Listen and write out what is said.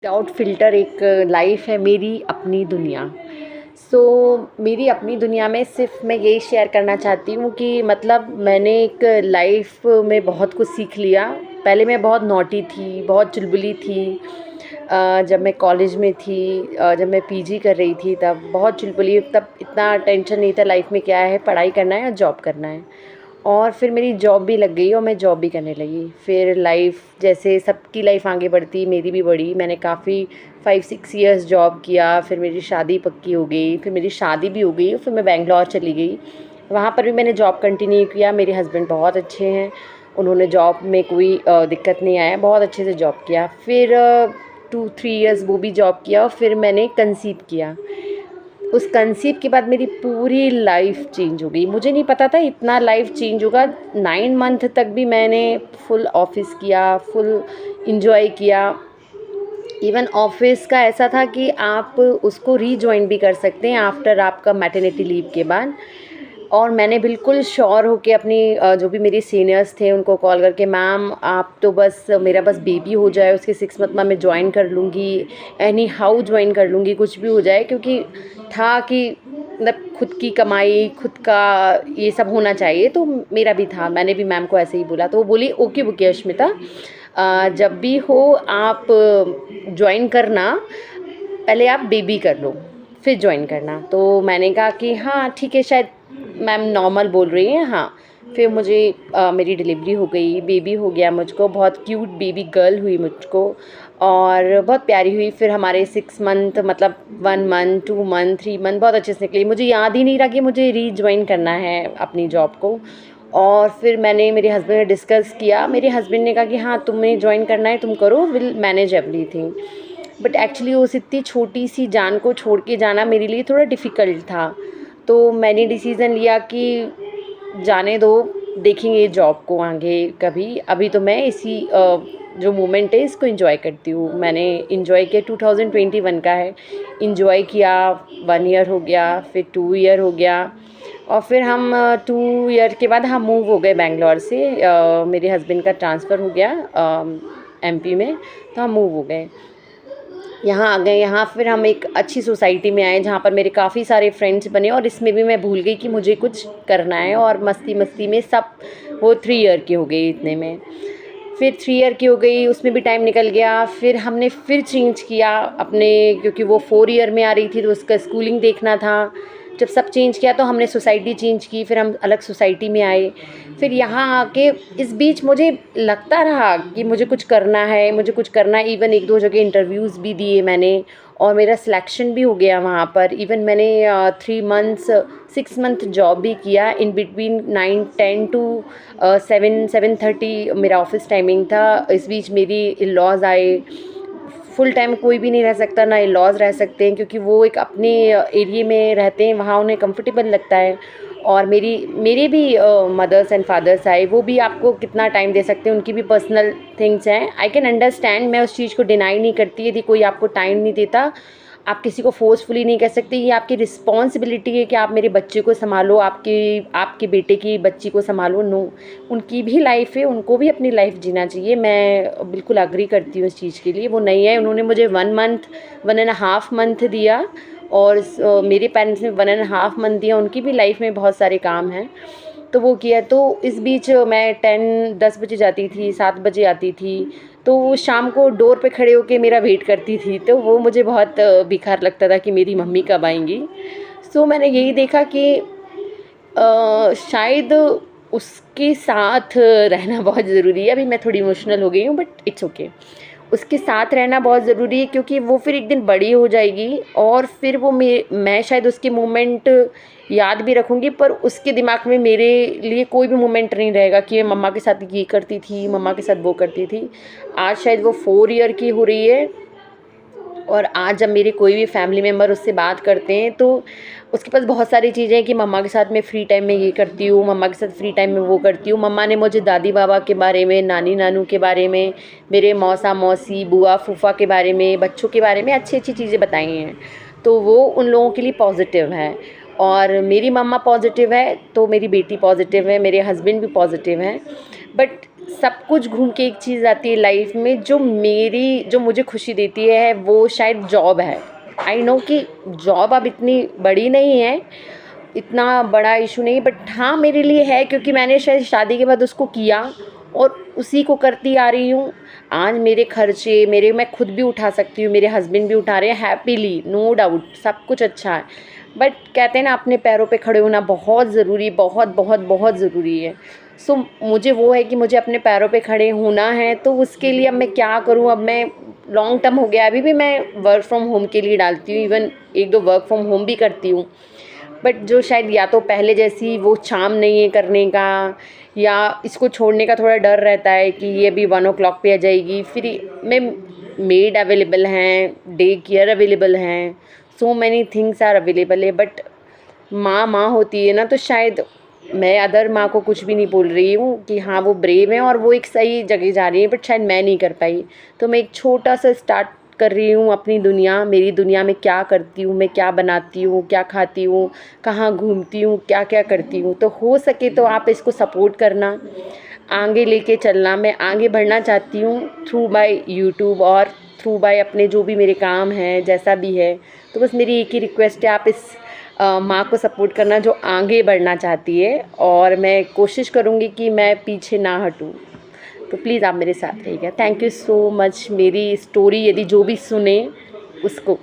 Without filter एक life है मेरी अपनी दुनिया। सो मेरी अपनी दुनिया में सिर्फ़ मैं यही शेयर करना चाहती हूँ कि मतलब मैंने एक लाइफ़ में बहुत कुछ सीख लिया। पहले मैं बहुत नॉटी थी, बहुत चुलबुली थी। जब मैं कॉलेज में थी, जब मैं पीजी कर रही थी तब बहुत चुलबुली, तब इतना टेंशन नहीं था लाइफ़ में क्या है, पढ़ाई करना है या जॉब करना है। और फिर मेरी जॉब भी लग गई और मैं जॉब भी करने लगी। फिर लाइफ़ जैसे सबकी लाइफ़ आगे बढ़ती मेरी भी बढ़ी। मैंने काफ़ी 5-6 इयर्स जॉब किया, फिर मेरी शादी पक्की हो गई, फिर मेरी शादी भी हो गई, फिर मैं बैंगलोर चली गई। वहाँ पर भी मैंने जॉब कंटिन्यू किया। मेरे हस्बैंड बहुत अच्छे हैं, उन्होंने जॉब में कोई दिक्कत नहीं आया, बहुत अच्छे से जॉब किया। फिर 2-3 इयर्स वो भी जॉब किया और फिर मैंने कंसीव किया। उस कंसीव के बाद मेरी पूरी लाइफ चेंज हो गई। मुझे नहीं पता था इतना लाइफ चेंज होगा। 9 मंथ तक भी मैंने फुल ऑफिस किया, फुल एंजॉय किया। इवन ऑफिस का ऐसा था कि आप उसको रीजॉइन भी कर सकते हैं आफ्टर आपका मैटरनिटी लीव के बाद। और मैंने बिल्कुल श्योर होके अपनी जो भी मेरे सीनियर्स थे उनको कॉल करके, मैम आप तो बस मेरा बस बेबी हो जाए उसके 6 मंथ में मैं ज्वाइन कर लूँगी, एनी हाउ ज्वाइन कर लूँगी, कुछ भी हो जाए। क्योंकि था कि मतलब खुद की कमाई, खुद का ये सब होना चाहिए। तो मेरा भी था, मैंने भी मैम को ऐसे ही बोला। तो वो बोली ओके ओके अश्मिता, जब भी हो आप ज्वाइन करना, पहले आप बेबी कर लो फिर ज्वाइन करना। तो मैंने कहा कि हाँ ठीक है, शायद मैम नॉर्मल बोल रही हैं। हाँ, फिर मुझे मेरी डिलीवरी हो गई, बेबी हो गया मुझको, बहुत क्यूट बेबी गर्ल हुई मुझको और बहुत प्यारी हुई। फिर हमारे 6 मंथ मतलब 1 मंथ 2 मंथ 3 मंथ बहुत अच्छे से निकली। मुझे याद ही नहीं रहा कि मुझे रीजॉइन करना है अपनी जॉब को। और फिर मैंने मेरे हस्बैंड ने डिस्कस किया, मेरे हस्बैंड ने कहा कि हाँ तुम्हें ज्वाइन करना है, तुम करो, will manage everything. But actually उस इतनी छोटी सी जान को छोड़ के जाना मेरे लिए थोड़ा डिफ़िकल्ट था। तो मैंने डिसीज़न लिया कि जाने दो, देखेंगे जॉब को आगे कभी। अभी तो मैं इसी जो मोमेंट है इसको एंजॉय करती हूँ। मैंने एंजॉय किया, 2021 का है, एंजॉय किया। 1 ईयर हो गया, फिर 2 ईयर हो गया और फिर हम 2 ईयर के बाद हम मूव हो गए बैंगलोर से। मेरे हस्बैंड का ट्रांसफ़र हो गया एमपी में, तो हम मूव हो गए, यहाँ आ गए। यहाँ फिर हम एक अच्छी सोसाइटी में आए जहाँ पर मेरे काफ़ी सारे फ्रेंड्स बने और इसमें भी मैं भूल गई कि मुझे कुछ करना है। और मस्ती मस्ती में सब वो 3 ईयर की हो गई इतने में। फिर 3 ईयर की हो गई, उसमें भी टाइम निकल गया। फिर हमने फिर चेंज किया अपने, क्योंकि वो 4 ईयर में आ रही थी तो उसका स्कूलिंग देखना था। जब सब चेंज किया तो हमने सोसाइटी चेंज की, फिर हम अलग सोसाइटी में आए। फिर यहाँ आके इस बीच मुझे लगता रहा कि मुझे कुछ करना है, मुझे कुछ करना है। इवन 1-2 जगह इंटरव्यूज़ भी दिए मैंने और मेरा सिलेक्शन भी हो गया वहाँ पर। इवन मैंने 3 मंथ्स 6 मंथ जॉब भी किया। इन बिटवीन 9-10 टू 7-7:30 मेरा ऑफिस टाइमिंग था। इस बीच मेरी इन-लॉज़ आए। फुल टाइम कोई भी नहीं रह सकता, ना इन-लॉज़ रह सकते हैं, क्योंकि वो एक अपने एरिया में रहते हैं, वहाँ उन्हें कंफर्टेबल लगता है। और मेरे भी मदर्स एंड फादर्स आए, वो भी आपको कितना टाइम दे सकते हैं, उनकी भी पर्सनल थिंग्स हैं। आई कैन अंडरस्टैंड, मैं उस चीज़ को डिनाई नहीं करती। यदि कोई आपको टाइम नहीं देता, आप किसी को फोर्सफुली नहीं कह सकते। ये आपकी रिस्पॉन्सिबिलिटी है कि आप मेरे बच्चे को संभालो, आपके बेटे की बच्ची को संभालो। नो, उनकी भी लाइफ है, उनको भी अपनी लाइफ जीना चाहिए। मैं बिल्कुल अग्री करती हूँ इस चीज़ के लिए। वो नहीं है, उन्होंने मुझे 1 मंथ 1.5 मंथ दिया और मेरे पेरेंट्स ने 1.5 मंथ दिया। उनकी भी लाइफ में बहुत सारे काम हैं तो वो किया। तो इस बीच मैं 10 बजे जाती थी, 7 बजे आती थी। तो वो शाम को डोर पे खड़े होके मेरा वेट करती थी, तो वो मुझे बहुत बेकार लगता था कि मेरी मम्मी कब आएंगी। सो मैंने यही देखा कि शायद उसके साथ रहना बहुत ज़रूरी है। अभी मैं थोड़ी इमोशनल हो गई हूँ, बट इट्स ओके। उसके साथ रहना बहुत ज़रूरी है, क्योंकि वो फिर एक दिन बड़ी हो जाएगी और फिर वो मैं शायद उसके मोमेंट याद भी रखूँगी, पर उसके दिमाग में मेरे लिए कोई भी मोमेंट नहीं रहेगा कि ये मम्मा के साथ ये करती थी, मम्मा के साथ वो करती थी। आज शायद वो 4 ईयर की हो रही है और आज जब मेरे कोई भी फैमिली मेम्बर उससे बात करते हैं तो उसके पास बहुत सारी चीज़ें हैं कि मम्मा के साथ मैं फ्री टाइम में ये करती हूँ, मम्मा के साथ फ्री टाइम में वो करती हूँ। मम्मा ने मुझे दादी बाबा के बारे में, नानी नानू के बारे में, मेरे मौसा मौसी, बुआ फूफा के बारे में, बच्चों के बारे में अच्छी अच्छी चीज़ें बताई हैं। तो वो उन लोगों के लिए पॉजिटिव है। और मेरी मम्मा पॉजिटिव है तो मेरी बेटी पॉजिटिव है, मेरे हस्बैंड भी पॉजिटिव हैं। बट सब कुछ घूम के एक चीज़ आती है लाइफ में जो मुझे खुशी देती है, वो शायद जॉब है। आई नो कि जॉब अब इतनी बड़ी नहीं है, इतना बड़ा इशू नहीं, बट हाँ मेरे लिए है, क्योंकि मैंने शायद शादी के बाद उसको किया और उसी को करती आ रही हूँ। आज मेरे खर्चे मैं खुद भी उठा सकती हूँ, मेरे हस्बैंड भी उठा रहे हैं हैप्पीली, नो डाउट, सब कुछ अच्छा है। बट कहते हैं ना, अपने पैरों पे खड़े होना बहुत ज़रूरी, बहुत बहुत बहुत ज़रूरी है। सो मुझे वो है कि मुझे अपने पैरों पे खड़े होना है, तो उसके लिए अब मैं क्या करूँ। अब मैं लॉन्ग टर्म हो गया, अभी भी मैं वर्क फ्रॉम होम के लिए डालती हूँ, इवन 1-2 वर्क फ्रॉम होम भी करती हूँ। बट जो शायद या तो पहले जैसी वो चार्म नहीं है करने का, या इसको छोड़ने का थोड़ा डर रहता है कि ये भी 1 o'clock पे आ जाएगी, फिर मैं मेड अवेलेबल हैं, डे केयर अवेलेबल हैं, so many things are available है। बट माँ माँ होती है ना, तो शायद मैं अदर माँ को कुछ भी नहीं बोल रही हूँ कि हाँ वो ब्रेव है और वो एक सही जगह जा रही है, बट शायद मैं नहीं कर पाई। तो मैं एक छोटा सा स्टार्ट कर रही हूँ अपनी दुनिया, मेरी दुनिया में क्या करती हूँ मैं, क्या बनाती हूँ, क्या खाती हूँ, कहाँ घूमती हूँ, क्या क्या करती हूँ। तो हो सके तो आप इसको सपोर्ट करना, आगे लेके चलना। मैं आगे बढ़ना चाहती हूँ थ्रू बाय यूट्यूब और थ्रू बाय अपने जो भी मेरे काम हैं, जैसा भी है। तो बस मेरी एक ही रिक्वेस्ट है, आप इस माँ को सपोर्ट करना जो आगे बढ़ना चाहती है, और मैं कोशिश करूँगी कि मैं पीछे ना हटूँ। तो प्लीज़ आप मेरे साथ रहिएगा। Thank you so much. मेरी स्टोरी यदि जो भी सुने उसको